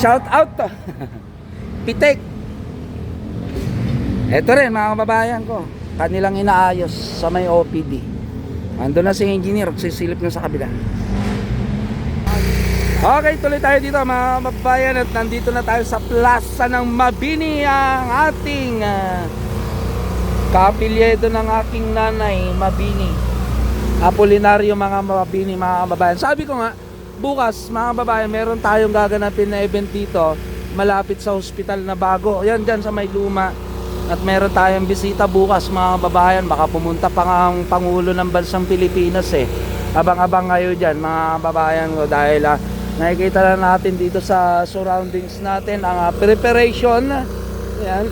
Shout out to Pitek. Ito rin mga kababayan ko, kanilang inaayos sa may OPD. Ando na si engineer, sisilip na sa kabila. Okay, tuloy tayo dito mga kababayan, at nandito na tayo sa plaza ng Mabini, ang ating kaapelyedo ng aking nanay, Mabini Apolinario, mga Mabini, mga kababayan. Sabi ko nga, bukas mga kababayan, meron tayong gaganapin na event dito malapit sa hospital na bago. Yan dyan sa may luma. At meron tayong bisita bukas mga kababayan. Baka pumunta pa nga ang Pangulo ng Bansang Pilipinas eh. Abang-abang kayo dyan mga kababayan ko, dahil nakikita na natin dito sa surroundings natin ang preparation. Ayan.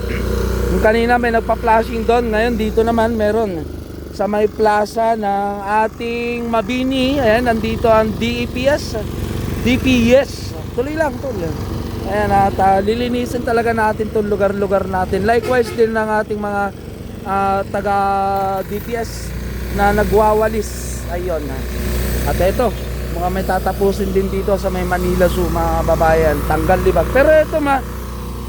Yung kanina may nagpa-flashing doon, ngayon dito naman meron sa may plaza ng ating Mabini. Ayan, nandito ang DPS. Tuloy lang, tuloy. Ayan, at lilinisin talaga natin itong lugar-lugar natin. Likewise din ng ating mga taga DPS na nagwawalis. Ayun. At ito, mga may tatapusin din dito sa may Manila Zoo mga kababayan, tanggal libag. Pero ito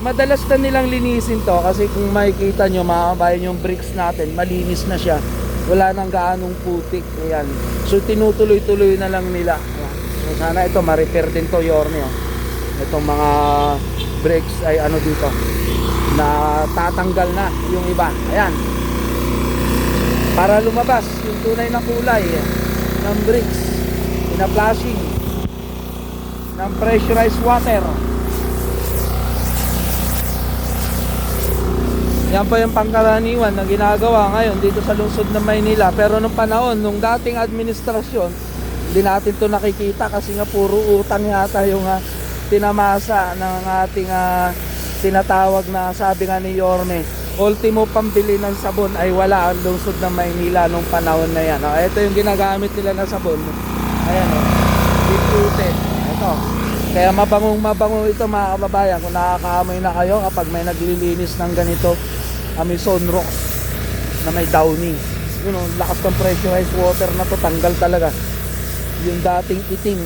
madalas na nilang linisin to, kasi kung makikita nyo mga kababayan, yung bricks natin malinis na siya, wala nang gaanong putik. Ayan. So tinutuloy-tuloy na lang nila. So sana ito ma-repair din to, Yorme. Itong mga bricks ay ano dito, na tatanggal na yung iba. Ayan, para lumabas yung tunay na kulay ng bricks, ina-flashing ng pressurized water. Yan pa yung pangkaraniwan na ginagawa ngayon dito sa lungsod ng Maynila. Pero nung panahon, nung dating administrasyon, hindi natin to nakikita, kasi nga puro utang yata yung tinamasa ng ating tinatawag na, sabi nga ni Yorme, ultimo pambili ng sabon ay wala ang lungsod ng Maynila nung panahon na yan. Ito yung ginagamit nila na sabon. Ayan diputed. Ito. Kaya mabangong ito mga kababayan. Kung nakakaamoy na kayo kapag may naglilinis ng ganito, Amazon Rocks na may downy. Yun, lakas ng pressurized water na to, tanggal talaga yung dating itim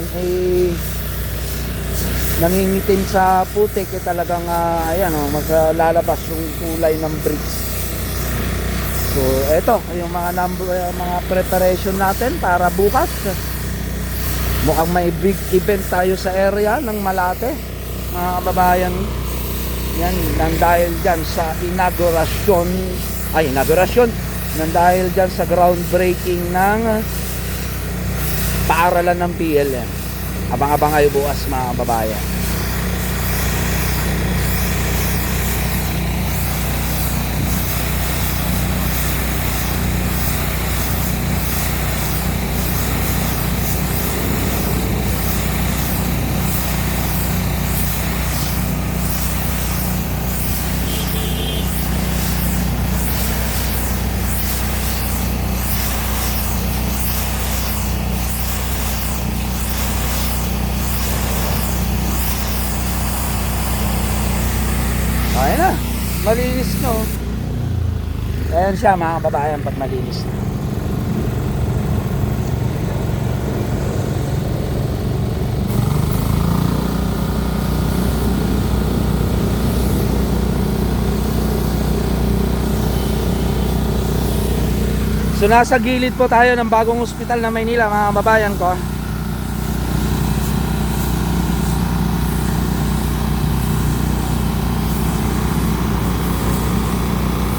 nangingitim sa putik, talagang ayan maglalabas yung kulay ng bricks. So eto yung mga preparation natin para bukas. Mukhang may big event tayo sa area ng Malate mga kababayan. Yan, nang dahil dyan sa inaugurasyon nang dahil dyan sa groundbreaking ng paaralan ng PLN. Abang-abang kayo bukas mga kababayan. Ayan na, malinis no. Ayan siya mga kababayan pag malinis na. So nasa gilid po tayo ng bagong ospital na Maynila mga kababayan ko.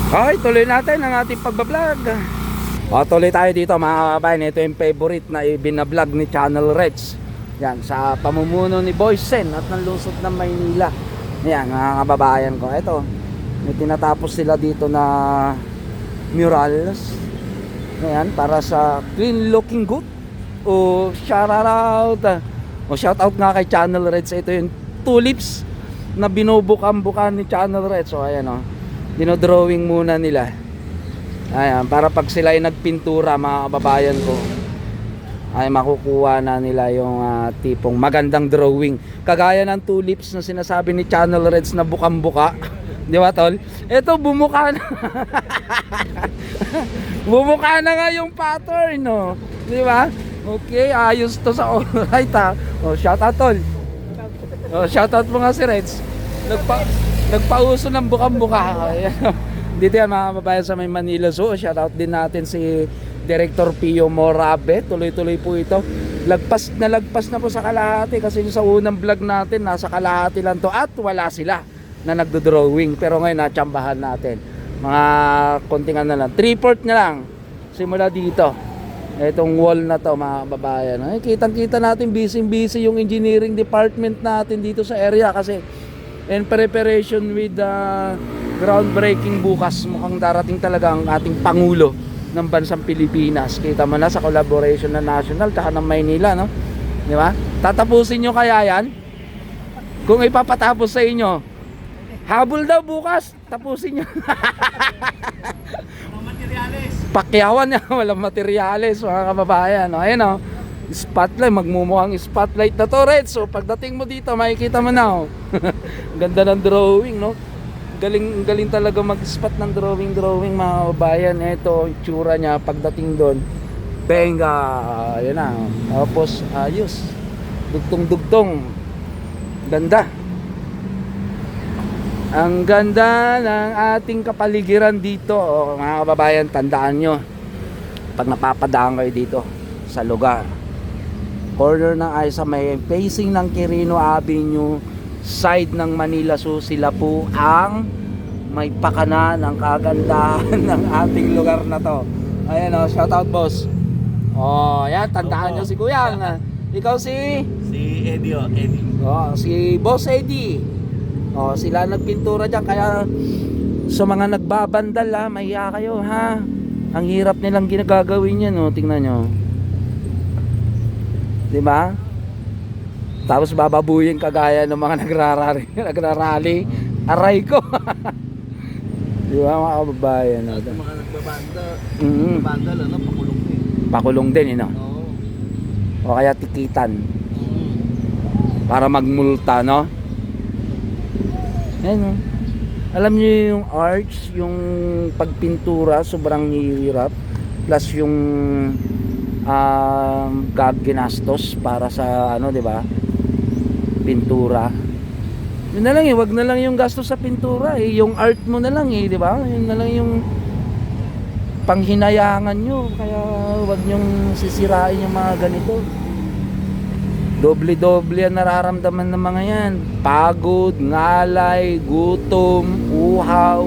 Okay, tuloy natin ang ating pagbablog. Tuloy tayo dito mga kababayan. Ito yung favorite na ibinablog ni Channel Reds. Yan, sa pamumuno ni Boysen at ng lungsod ng Maynila. Yan mga kababayan ko. Ito, may tinatapos sila dito na murals. Yan, para sa clean looking good. Shout out nga kay Channel Reds. Ito yung tulips na binubukan-bukan ni Channel Reds. So ayan dinodrawing muna nila. Ayan, para pag sila ay nagpintura mga kababayan ko, ay makukuha na nila yung tipong magandang drawing. Kagaya ng tulips na sinasabi ni Channel Reds na bukang-buka. Di ba tol? Ito bumuka na. Bumuka na nga yung pattern, no? Di ba? Okay, ayos to sa alright ha. Shout out tol. Oh, shoutout mo nga si Reds. Nagpauso ng bukang-buka. Ayan. Dito yan mga kababayan sa may Manila Zoo. Shoutout din natin si Director Pio Morabe. Tuloy-tuloy po ito. Lagpas na po sa kalahati kasi sa unang vlog natin nasa kalahati lang to at wala sila na nagdo-drawing. Pero ngayon natsambahan natin. Mga konting na lang. 3/4 na lang. Simula dito. Itong wall na to mga kababayan. Ay, kitang-kita natin busy yung engineering department natin dito sa area kasi in preparation with the groundbreaking bukas, mukhang darating talaga ang ating Pangulo ng bansang Pilipinas. Kita mo na sa collaboration ng national tsaka ng Maynila, no? Di ba? Tatapusin nyo kaya yan? Kung ipapatapos sa inyo, habol daw bukas, tapusin nyo. Pakyawan niya, walang materyales mga kababayan. O, ayun o, spotlight, magmumukhang spotlight na to, Red. So pagdating mo dito, makikita mo na o. Ganda ng drawing, no? Galing talaga mag-spot ng drawing mga kababayan. Ito, itsura niya pagdating doon. Benga, ayan na. Tapos, ayos. Dugtong-dugtong. Ganda. Ang ganda ng ating kapaligiran dito, mga kababayan, tandaan nyo pag napapadaan kayo dito sa lugar, corner ng Aysa, may facing ng Quirino Avenue, side ng Manila Zoo, sila po ang may pakana ng kagandahan ng ating lugar na to. Ayan o, shout out boss. Yan, tandaan nyo si Kuya. Ikaw si Eddie. si Boss Eddie. Sila nagpintura dyan. Kaya sa mga nagbabandal, mahiya kayo, ha. Ang hirap nilang ginagagawin yan, tingnan nyo, diba? Tapos bababuyin kagaya ng mga nagrarally. Aray ko. Diba mga kababayan natin? Mga nagbabandal, pakulong din. Pakulong din, Oo. O kaya tikitan para magmulta, no? Ayan, alam niyo yung arts, yung pagpintura, sobrang hirap. Plus yung ginastos para sa di ba? Pintura. Yun na lang wag na lang yung gastos sa pintura yung art mo na lang di ba? Yun na lang yung panghinayangan nyo. Kaya wag nyong sisirain yung mga ganito. Doble-doble ang nararamdaman ng mga yan. Pagod, ngalay, gutom, uhaw.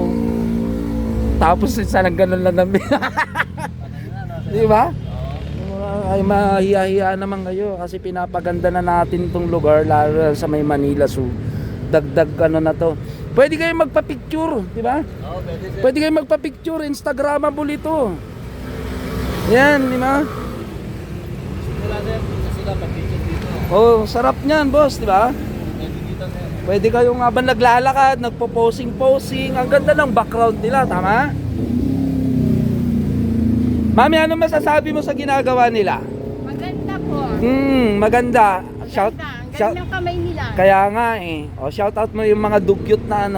Tapos isa lang ganun lang namin. Di ba? Ay mahiya-hiya naman kayo kasi pinapaganda na natin itong lugar, lalo sa may Manila Zoo. Dagdag na to. Pwede kayo magpa-picture, di ba? Pwede kayo magpa-picture, Instagramable ito. Yan, di ba? Wala na yan sila pag-picture dito. Sarap niyan, boss, di ba? Pwede kayong habang naglalakad, nagpo-posing. Ang ganda ng background nila, tama? Mami, ano masasabi mo sa ginagawa nila? Maganda po. Maganda. Ang galing ng kamay nila. Kaya nga shout out mo yung mga dugyot na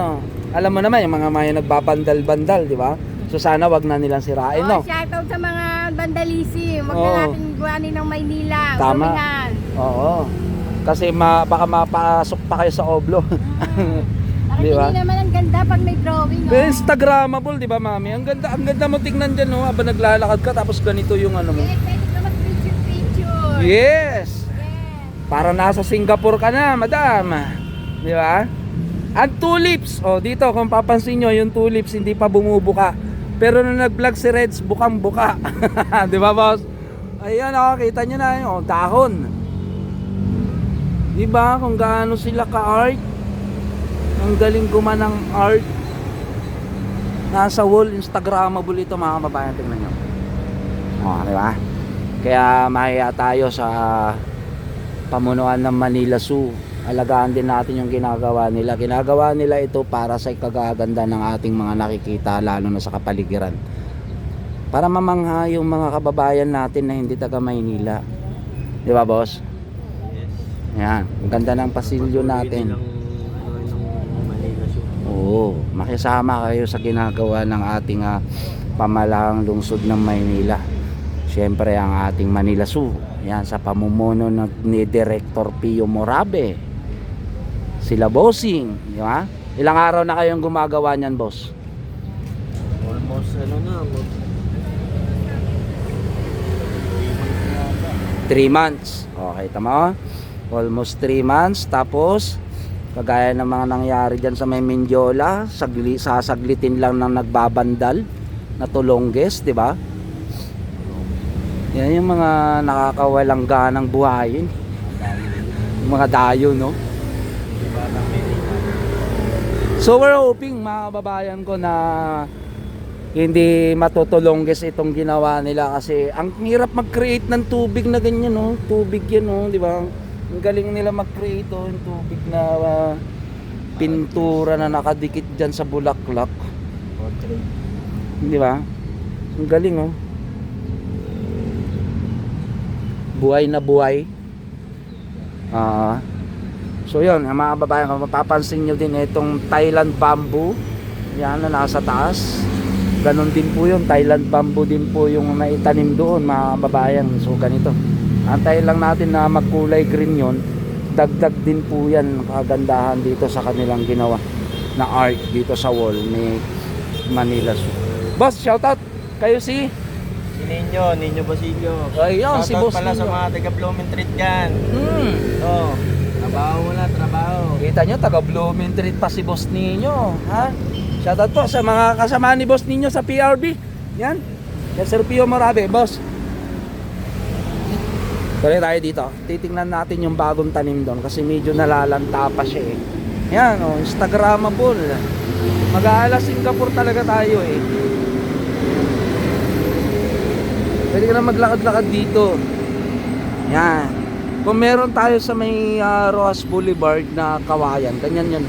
alam mo naman yung mga nagbabandal-bandal, di ba? So sana wag na nilang sirain, no? Shout out sa mga vandalism. Huwag na natin guwanin ng Maynila. Tama. Gumihan. Oo. Kasi baka mapasok pa kayo sa oblo. Di ba? Hindi naman ang ganda pag may drawing. Pero Instagramable, di ba, mami? Ang ganda mo tingnan diyan, habang naglalakad ka tapos ganito yung mo. Yes, pwede ka mag-picture. Yes. Para nasa Singapore ka na, madam. Di ba? Ang tulips, dito kung papansin nyo, yung tulips hindi pa bumubuka. Pero nung nag-vlog si Reds, bukang-buka. Di ba, boss? Ayan, kita nyo na yung dahon. Di ba? Kung gaano sila ka-art. Ang galing gumanang art. Nasa wall, Instagramable ito, mga kababayan. Tingnan nyo. Di ba? Kaya mahiya tayo sa pamunuan ng Manila Zoo. Alagaan din natin yung ginagawa nila. Ginagawa nila ito para sa ikagaganda ng ating mga nakikita, lalo na sa kapaligiran. Para mamangha yung mga kababayan natin na hindi taga Maynila. Di ba, boss? Yan. Ang ganda ng pasilyo natin. Oo. Makisama kayo sa ginagawa ng ating pamalahang lungsod ng Maynila. Siyempre ang ating Manila Zoo. Yan, sa pamumuno ni Director Pio Morabe. Sila bossing, di ba? Ilang araw na kayong gumagawa niyan, boss? Almost ano na, 3 months. Okay, tama. Almost 3 months. Tapos, kagaya ng mga nangyari dyan sa may Mindiola, sasaglitin lang ng nagbabandal na tulongges, di ba? Yan yung mga nakakawalang ganang buhayin. Yung mga dayo, no? So we're hoping, mga kababayan ko, na hindi matutulongges itong ginawa nila kasi ang hirap mag-create ng tubig na ganyan, no? Tubig yan, no? Di ba? Ang galing nila mag-create, oh, yung tubig na pintura na nakadikit dyan sa bulaklak. Di ba? Ang galing, oh. Buhay na buhay. So yun, mga kababayan, kung mapapansin nyo din itong Thailand bamboo, yan na nasa taas. Ganon din po yun, Thailand bamboo din po yung naitanim doon, mga kababayan. So ganito, antayin lang natin na magkulay green yun. Dagdag din po yan kagandahan dito sa kanilang ginawa na art dito sa wall ni Manila Zoo. Boss, shoutout kayo si Ninyo Basilio. Ayun, si Shoutout Boss pala sa Ninyo. mga taga Blooming Treat dyan. Oh, trabaho mo na, trabaho. Kita nyo, taga Blooming Treat pa si Boss Ninyo, ha? Shoutout po sa mga kasama ni Boss Ninyo sa PRB. Yan. Yan, Sir Pio Morabe, boss. Tuloy tayo dito. Titingnan natin yung bagong tanim doon kasi medyo nalalanta pa siya eh. Yan, oh, Instagramable. Mag-aala Singapore talaga tayo eh. Pwede ka na maglakad-lakad dito. Yan. Kung meron tayo sa may Rojas Boulevard na kawayan, ganyan yun.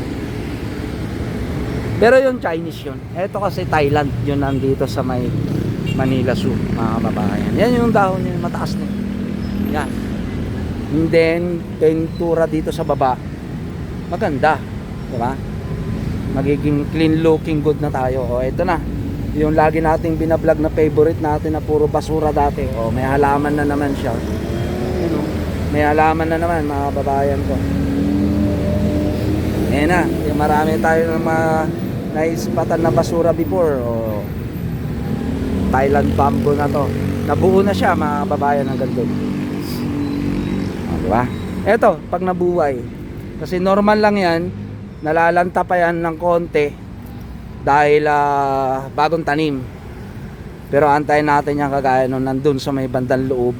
Pero yung Chinese yun. Ito kasi Thailand yun nandito sa may Manila Zoo, mga kababayan. Yan yung dahon yun, mataas na. Yan. And then, pintura dito sa baba. Maganda. Diba? Magiging clean looking good na tayo. O, ito na. Yung lagi nating binablog na favorite natin na puro basura dati. O, may halaman na naman siya. Yun, o. May halaman na naman, mga kababayan ko. Ayan na. Yung marami tayo ng mga naisipatan na basura before. O, Thailand bamboo na to. Nabuo na siya, mga kababayan, hanggang doon. O, diba? Eto, pag nabuhay. Kasi normal lang yan. Nalalanta pa yan ng konti dahil bagong tanim. Pero antayin natin yan kagaya nung nandun sa may bandang loob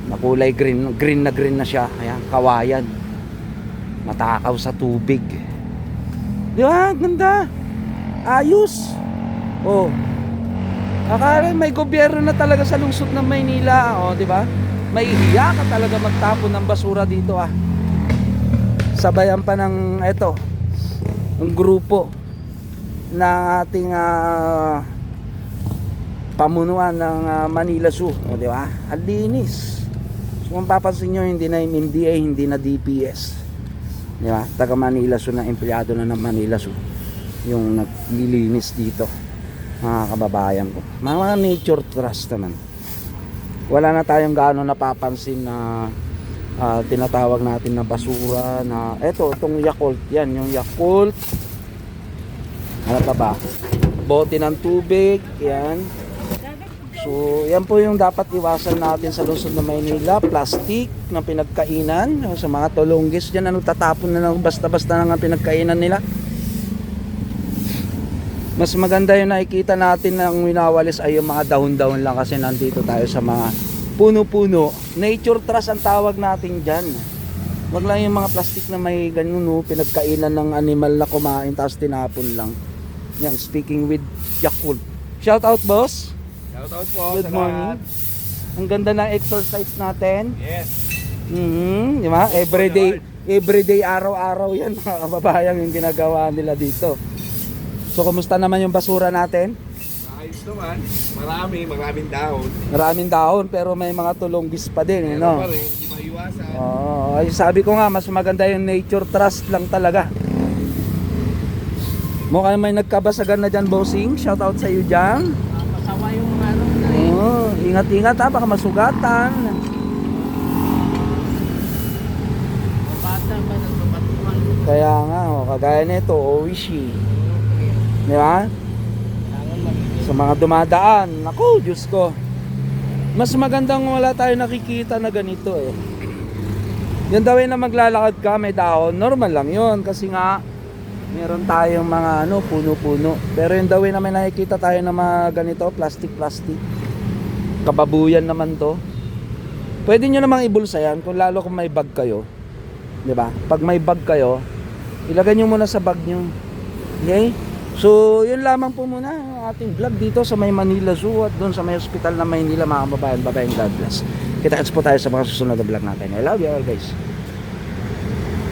na kulay green na siya. Ayan, kawayan, matakaw sa tubig. Di ba? Ganda, ayos. Oh, akala may gobyerno na talaga sa lungsod ng Maynila. Oh, di ba? May hiya ka talaga magtapon ng basura dito, ah. Sabayan pa ng ito, ng grupo ng ating pamunuan ng Manila Zoo, o, di ba? Ang linis. So, kung papansin nyo, hindi na MMDA, hindi na DPS, di ba? Taga Manila Zoo na empleyado na ng Manila Zoo yung naglilinis dito, mga kababayan ko. Mga nature trust naman. Wala na tayong gaano napapansin na tinatawag natin na basura na itong Yakult, yan yung Yakult. Ano pa ba? Bote ng tubig, yan. So yan po yung dapat iwasan natin sa lungsod ng Maynila. Plastic na pinagkainan sa mga tulonggis dyan, ano, tatapon na lang basta-basta na nga pinagkainan nila. Mas maganda yung nakikita natin ng winawalis ay yung mga dahon-dahon lang kasi nandito tayo sa mga puno-puno. Nature trust ang tawag natin dyan. Wag lang yung mga plastic na may ganun, no, pinagkainan ng animal na kumain tapos tinapon lang. Yan, speaking with Yakult. Shout out, boss. Shout out po. Good morning. Ang ganda ng exercise natin. Yes. Di ba? Everyday araw-araw yan, mga kababayan, yung ginagawa nila dito. So, kumusta naman yung basura natin? Ayos naman. Maraming dahon. Maraming dahon pero may mga tulonggis pa din, Meron pa no? rin, hindi maiwasan. Oh, ay sabi ko nga mas maganda yung nature trust lang talaga. Mukhang may nagkabasagan na dyan, bossing. Shout out sa iyo dyan. Masawa yung ano na Oh, ingat-ingat ha, baka masugatan. Bata ba nagpapatuhan? Kaya nga, kagaya nito, Oishi. Di ba? Sa mga dumadaan, naku, Diyos ko. Mas magandang wala tayo nakikita na ganito eh. Yung daw na maglalakad ka, may dahon, normal lang yun. Kasi nga, meron tayong mga puno-puno. Pero yung daw na may nakikita tayo na mga ganito, plastic. Kababuyan naman to. Pwede nyo namang ibulsa yan, kung lalo kung may bag kayo. Diba? Pag may bag kayo, ilagay nyo muna sa bag nyo. Okay? So, yun lamang po muna ang ating vlog dito sa may Manila Zoo at doon sa may hospital na Maynila, mga kababayan. God bless. Kita-kits po tayo sa mga susunod na vlog natin. I love you all guys.